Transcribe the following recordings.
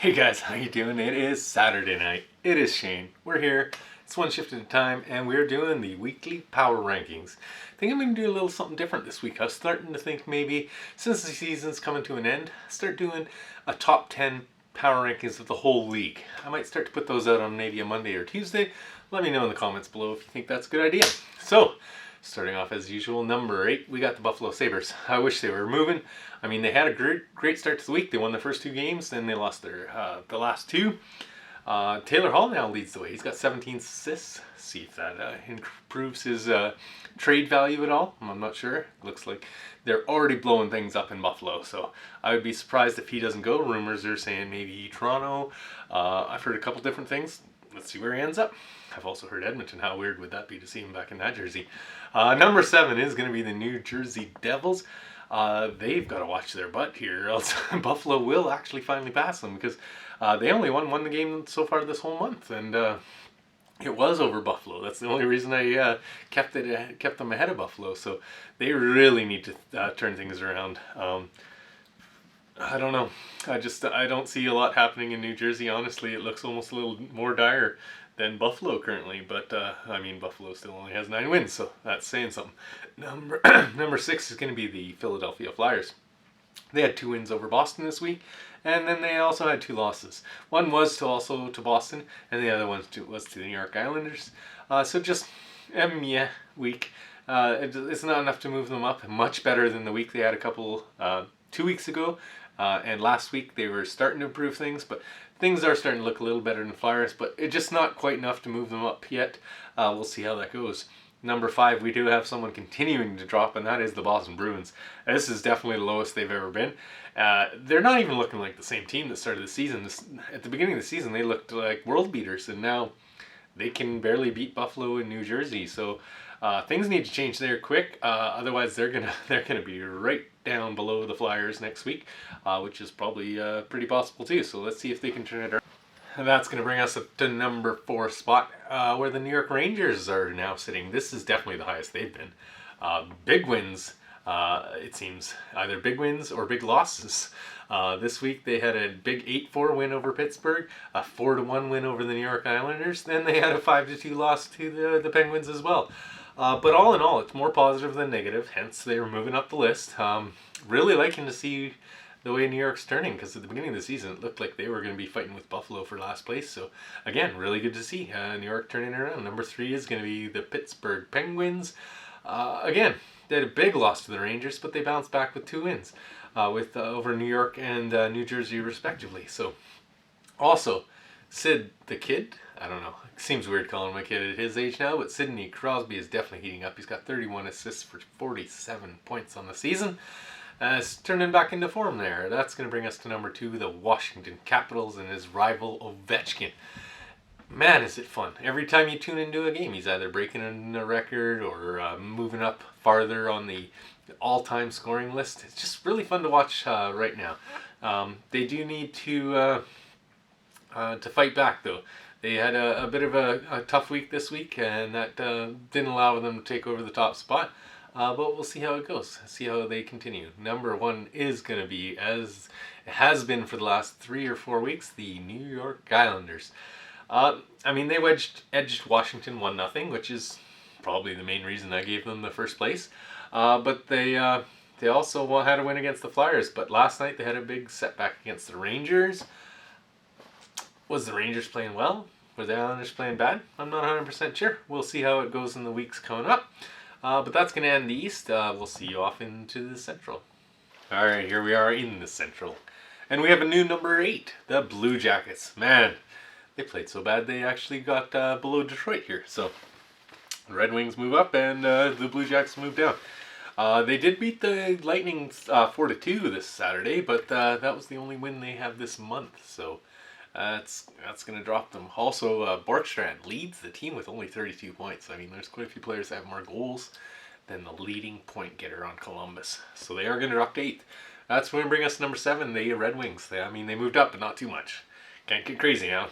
Hey guys, how you doing? It is Saturday night. It is Shane. We're here. It's one shift at a time, and we're doing the weekly power rankings. I think I'm going to do a little something different this week. I was starting to think maybe, since the season's coming to an end, start doing a top 10 power rankings of the whole league. I might start to put those out on maybe a Monday or Tuesday. Let me know in the comments below if you think that's a good idea. So, starting off as usual, number 8, we got the Buffalo Sabres. I wish they were moving. I mean, they had a great start to the week. They won the first 2 games, then they lost the last 2. Taylor Hall now leads the way. He's got 17 assists. See if that improves his trade value at all. I'm not sure. Looks like they're already blowing things up in Buffalo, so I would be surprised if he doesn't go. Rumors are saying maybe Toronto. I've heard a couple different things. Let's see where he ends up. I've also heard Edmonton. How weird would that be to see him back in that jersey? Number 7 is going to be the New Jersey Devils. They've got to watch their butt here, or else Buffalo will actually finally pass them, because they only won the game so far this whole month, and it was over Buffalo. That's the only reason I kept them ahead of Buffalo. So they really need to turn things around. I don't know. I don't see a lot happening in New Jersey. Honestly, it looks almost a little more dire than Buffalo currently, but I mean, Buffalo still only has 9 wins, so that's saying something. Number 6 is going to be the Philadelphia Flyers. They had 2 wins over Boston this week, and then they also had 2 losses. One was to Boston, and the other one was to the New York Islanders. So just week. It's not enough to move them up. Much better than the week they had 2 weeks ago. And last week they were starting to improve things, but things are starting to look a little better than Flyers, but it's just not quite enough to move them up yet. We'll see how that goes. Number 5, we do have someone continuing to drop, and that is the Boston Bruins. This is definitely the lowest they've ever been. They're not even looking like the same team that started the season. At the beginning of the season, they looked like world beaters, and now they can barely beat Buffalo and New Jersey. So things need to change there quick. Otherwise, they're gonna be right down below the Flyers next week, which is probably pretty possible too. So let's see if they can turn it around. And that's going to bring us up to number 4 spot, where the New York Rangers are now sitting. This is definitely the highest they've been. Big wins, it seems. Either big wins or big losses. This week they had a big 8-4 win over Pittsburgh, a 4-1 win over the New York Islanders, then they had a 5-2 loss to the Penguins as well. But all in all, it's more positive than negative, hence they were moving up the list. Really liking to see the way New York's turning, because at the beginning of the season it looked like they were going to be fighting with Buffalo for last place. So again, really good to see New York turning around. Number 3 is going to be the Pittsburgh Penguins. Again, they had a big loss to the Rangers, but they bounced back with 2 wins over New York and New Jersey respectively. So also, Sid the Kid, I don't know, it seems weird calling him a kid at his age now, but Sidney Crosby is definitely heating up. He's got 31 assists for 47 points on the season. It's turning back into form there. That's going to bring us to number 2, the Washington Capitals and his rival Ovechkin. Man, is it fun. Every time you tune into a game, he's either breaking a record or moving up farther on the all-time scoring list. It's just really fun to watch right now. They do need to fight back, though. They had a bit of a tough week this week, and that didn't allow them to take over the top spot. But we'll see how it goes. See how they continue. Number 1 is going to be, as it has been for the last 3 or 4 weeks, the New York Islanders. I mean, they edged Washington 1-0, which is probably the main reason I gave them the first place. But they also had a win against the Flyers. But last night they had a big setback against the Rangers. Was the Rangers playing well? Were the Islanders playing bad? I'm not 100% sure. We'll see how it goes in the weeks coming up. But that's going to end the East. We'll see you off into the Central. Alright, here we are in the Central. And we have a new number 8, the Blue Jackets. Man, they played so bad they actually got below Detroit here. So, the Red Wings move up and the Blue Jackets move down. They did beat the Lightning 4-2 this Saturday, but that was the only win they have this month. So, that's going to drop them. Also, Borkstrand leads the team with only 32 points. I mean, there's quite a few players that have more goals than the leading point getter on Columbus. So they are going to drop to 8th. That's going to bring us to number 7, the Red Wings. They moved up, but not too much. Can't get crazy now.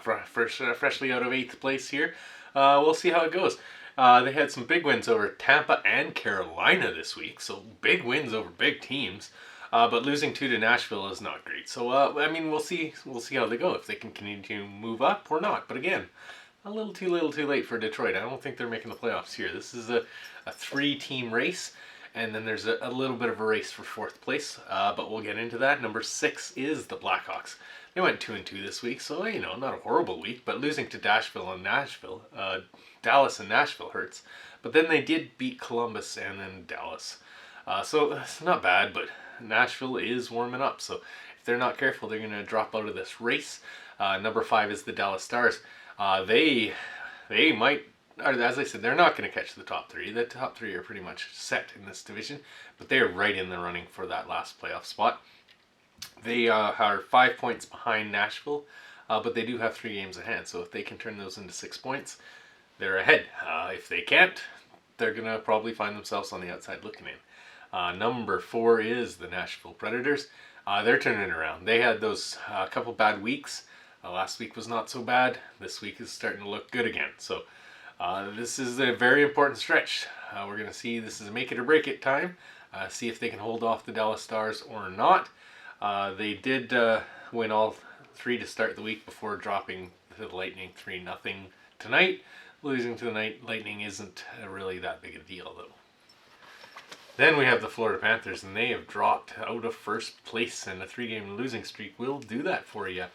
Freshly out of 8th place here. We'll see how it goes. They had some big wins over Tampa and Carolina this week. So big wins over big teams. But losing 2 to Nashville is not great. So I mean, we'll see how they go, if they can continue to move up or not. But again, a little too late for Detroit. I don't think they're making the playoffs here. This is a 3-team race, and then there's a little bit of a race for 4th place. But we'll get into that. Number 6 is the Blackhawks. They went 2-2 this week, so not a horrible week. But losing to Dallas and Nashville hurts. But then they did beat Columbus and then Dallas. So it's not bad, but Nashville is warming up. So if they're not careful, they're going to drop out of this race. Number 5 is the Dallas Stars. They might, as I said, they're not going to catch the top 3. The top 3 are pretty much set in this division, but they are right in the running for that last playoff spot. They are 5 points behind Nashville, but they do have 3 games ahead. So if they can turn those into 6 points, they're ahead. If they can't, they're going to probably find themselves on the outside looking in. Number 4 is the Nashville Predators. They're turning it around. They had those couple bad weeks. Last week was not so bad. This week is starting to look good again. So this is a very important stretch. We're going to see, this is a make it or break it time. See if they can hold off the Dallas Stars or not. They did win all 3 to start the week before dropping to the Lightning 3-0 tonight. Losing to the Lightning isn't really that big a deal, though. Then we have the Florida Panthers, and they have dropped out of first place, and a 3-game losing streak will do that for you.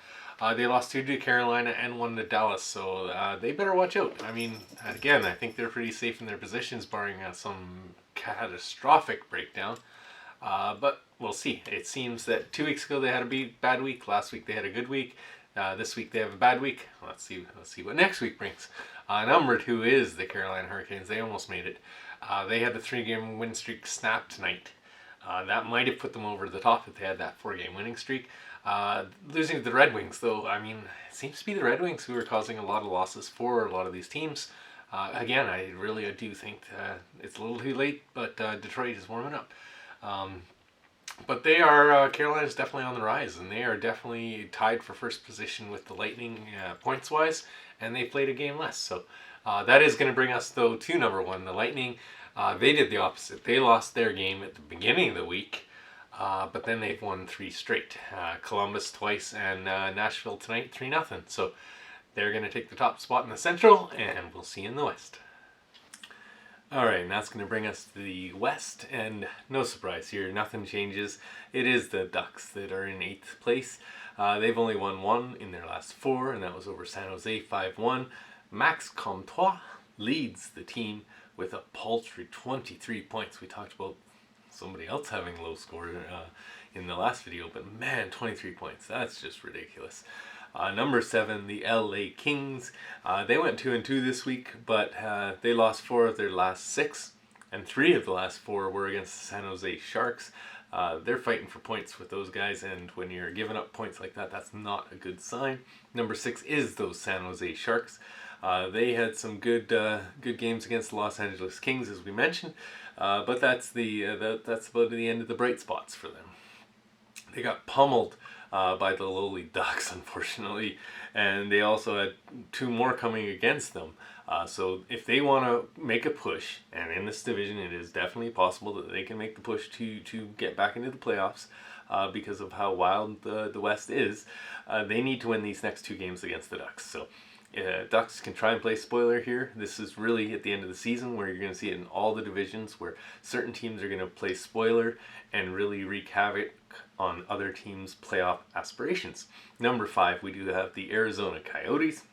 They lost 2 to Carolina and 1 to Dallas, so they better watch out. I mean, again, I think they're pretty safe in their positions, barring some catastrophic breakdown. But we'll see. It seems that 2 weeks ago they had a bad week. Last week they had a good week. This week they have a bad week. Let's see what next week brings. Number 2 is the Carolina Hurricanes. They almost made it. They had the 3-game win streak snapped tonight. That might have put them over the top if they had that 4-game winning streak. Losing to the Red Wings, though, I mean, it seems to be the Red Wings who are causing a lot of losses for a lot of these teams. Again, I do think it's a little too late, but Detroit is warming up. But they are, Carolina's definitely on the rise, and they are definitely tied for first position with the Lightning points-wise, and they played a game less. So that is going to bring us, though, to number 1, the Lightning. They did the opposite. They lost their game at the beginning of the week, but then they've won 3 straight. Columbus twice and Nashville tonight, 3-0. So they're going to take the top spot in the Central, and we'll see you in the West. Alright, and that's going to bring us to the West, and no surprise here, nothing changes. It is the Ducks that are in 8th place. They've only won 1 in their last 4, and that was over San Jose 5-1. Max Comtois leads the team with a paltry 23 points. We talked about somebody else having low score in the last video, but man, 23 points, that's just ridiculous. Number 7, the LA Kings. They went 2-2 this week, but they lost 4 of their last 6, and 3 of the last 4 were against the San Jose Sharks. They're fighting for points with those guys, and when you're giving up points like that, that's not a good sign. Number 6 is those San Jose Sharks. They had some good games against the Los Angeles Kings, as we mentioned, but that's about the end of the bright spots for them. They got pummeled by the lowly Ducks, unfortunately, and they also had 2 more coming against them. So if they want to make a push, and in this division it is definitely possible that they can make the push to get back into the playoffs because of how wild the West is, they need to win these next 2 games against the Ducks. So Ducks can try and play spoiler here. This is really at the end of the season where you're going to see it in all the divisions where certain teams are going to play spoiler and really wreak havoc on other teams' playoff aspirations. Number 5, we do have the Arizona Coyotes.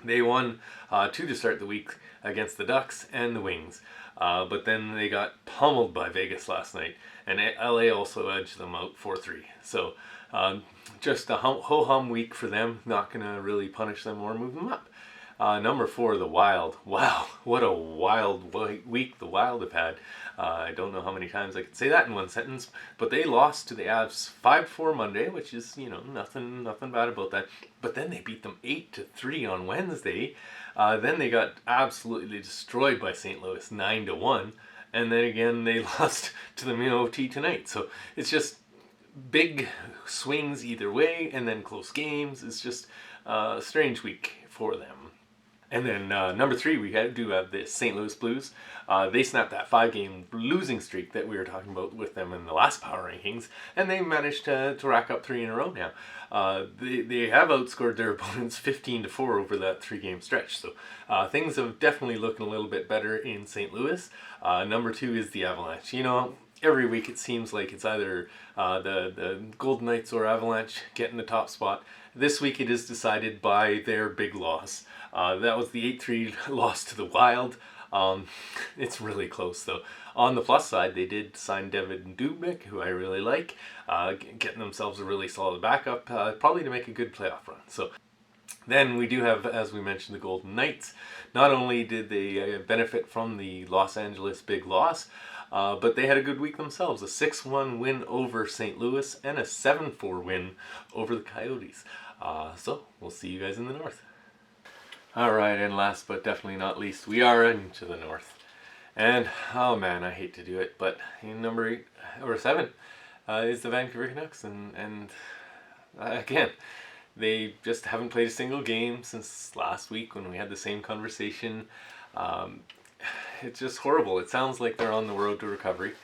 They won 2 to start the week against the Ducks and the Wings, but then they got pummeled by Vegas last night, and LA also edged them out 4-3. So just a ho-hum week for them, not going to really punish them or move them up. Number 4, the Wild. Wow, what a wild week the Wild have had. I don't know how many times I could say that in one sentence, but they lost to the Avs 5-4 Monday, which is, nothing bad about that. But then they beat them 8-3 on Wednesday. Then they got absolutely destroyed by St. Louis 9-1, and then again they lost to the OT tonight. So it's just big swings either way, and then close games. It's just a strange week for them. And then number 3, we do have the St. Louis Blues. They snapped that 5-game losing streak that we were talking about with them in the last power rankings, and they managed to rack up 3 in a row now. They have outscored their opponents 15-4 over that 3-game stretch. So things have definitely looking a little bit better in St. Louis. Number 2 is the Avalanche. You know, every week it seems like it's either the Golden Knights or Avalanche getting the top spot. This week it is decided by their big loss. That was the 8-3 loss to the Wild. It's really close though. On the plus side, they did sign David Dubnyk, who I really like, getting themselves a really solid backup, probably to make a good playoff run. So then we do have, as we mentioned, the Golden Knights. Not only did they benefit from the Los Angeles big loss, but they had a good week themselves. A 6-1 win over St. Louis and a 7-4 win over the Coyotes. So we'll see you guys in the north. Alright, and last but definitely not least, we are into the north. And, oh man, I hate to do it, but in number 8, or 7, is the Vancouver Canucks. And again, they just haven't played a single game since last week when we had the same conversation. It's just horrible. It sounds like they're on the road to recovery.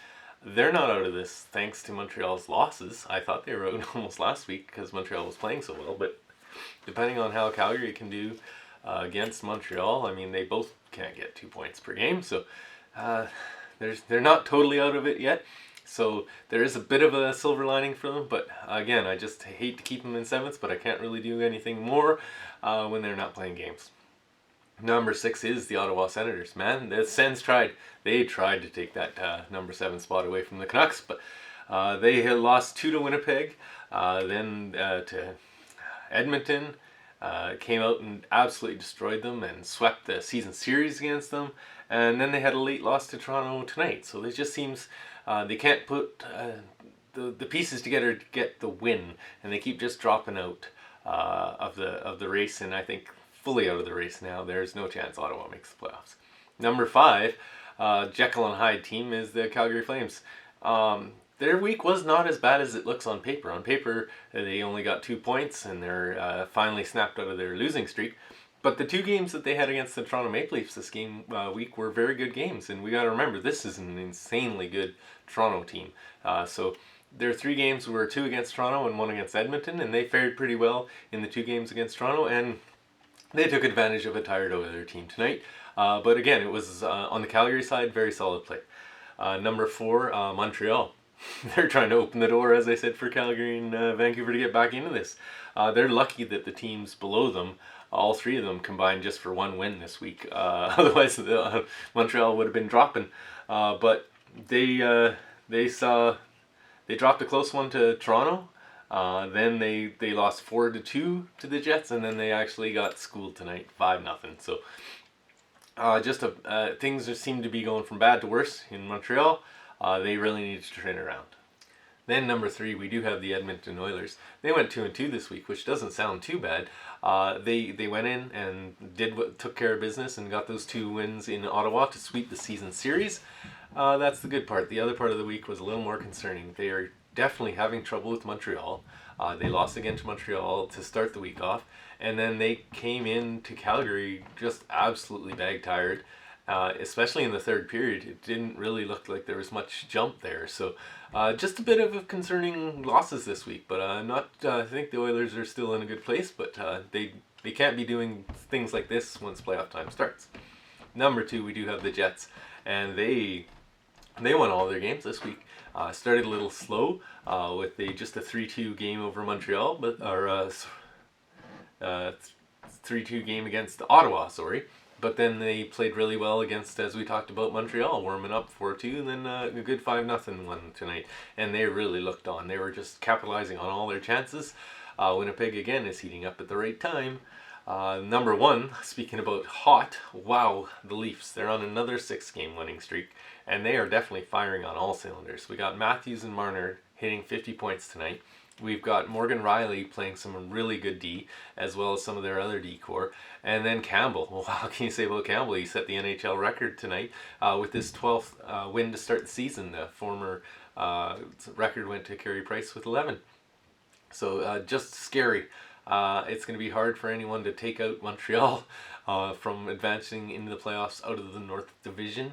They're not out of this thanks to Montreal's losses. I thought they were out almost last week because Montreal was playing so well, but depending on how Calgary can do against Montreal, I mean, they both can't get 2 points per game, so they're not totally out of it yet. So there is a bit of a silver lining for them, but again, I just hate to keep them in 7th, but I can't really do anything more when they're not playing games. Number 6 is the Ottawa Senators. Man, the Sens tried. They tried to take that number 7 spot away from the Canucks, but they had lost 2 to Winnipeg, then to Edmonton. Came out and absolutely destroyed them and swept the season series against them. And then they had a late loss to Toronto tonight. So it just seems they can't put the pieces together to get the win. And they keep just dropping out of the race. And I think fully out of the race now. There's no chance Ottawa makes the playoffs. Number 5, Jekyll and Hyde team is the Calgary Flames. Their week was not as bad as it looks on paper. On paper, they only got 2 points and they're finally snapped out of their losing streak. But the 2 games that they had against the Toronto Maple Leafs this week were very good games. And we got to remember, this is an insanely good Toronto team. So their 3 games were 2 against Toronto and 1 against Edmonton. And they fared pretty well in the 2 games against Toronto. And they took advantage of a tired other team tonight. But again, it was on the Calgary side, very solid play. Number 4, Montreal. They're trying to open the door, as I said, for Calgary and Vancouver to get back into this. They're lucky that the teams below them, all 3 of them, combined just for 1 win this week. Otherwise, Montreal would have been dropping. But they dropped a close one to Toronto. Then they lost 4-2 to the Jets, and then they actually got schooled tonight, 5-0. So things just seem to be going from bad to worse in Montreal. They really need to turn around. Then number 3, we do have the Edmonton Oilers. They went 2-2 this week, which doesn't sound too bad. They went in and took care of business and got those 2 wins in Ottawa to sweep the season series. That's the good part. The other part of the week was a little more concerning. They are definitely having trouble with Montreal. They lost again to Montreal to start the week off, and then they came in to Calgary just absolutely bag-tired. Especially in the 3rd period, it didn't really look like there was much jump there. So just a bit of a concerning losses this week. But I think the Oilers are still in a good place, but they can't be doing things like this once playoff time starts. Number 2, we do have the Jets, and they won all their games this week. Started a little slow with just a 3-2 game over Montreal, but 3-2 game against Ottawa, sorry. But then they played really well against, as we talked about, Montreal, warming up 4-2, and then a good 5-0 one tonight. And they really looked on. They were just capitalizing on all their chances. Winnipeg, again, is heating up at the right time. Number 1, speaking about hot, wow, the Leafs. They're on another 6-game winning streak, and they are definitely firing on all cylinders. We got Matthews and Marner hitting 50 points tonight. We've got Morgan Riley playing some really good D, as well as some of their other D core. And then Campbell. Well, how can you say about Campbell? He set the NHL record tonight with his 12th win to start the season. The former record went to Carey Price with 11. So just scary It's going to be hard for anyone to take out Montreal from advancing into the playoffs out of the North Division.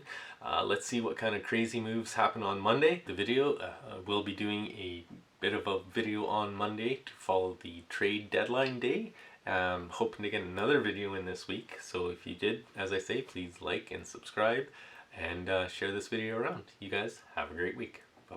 Let's see what kind of crazy moves happen on Monday. The video, we'll be doing a bit of a video on Monday to follow the trade deadline day. Hoping to get another video in this week. So if you did, as I say, please like and subscribe and share this video around. You guys have a great week.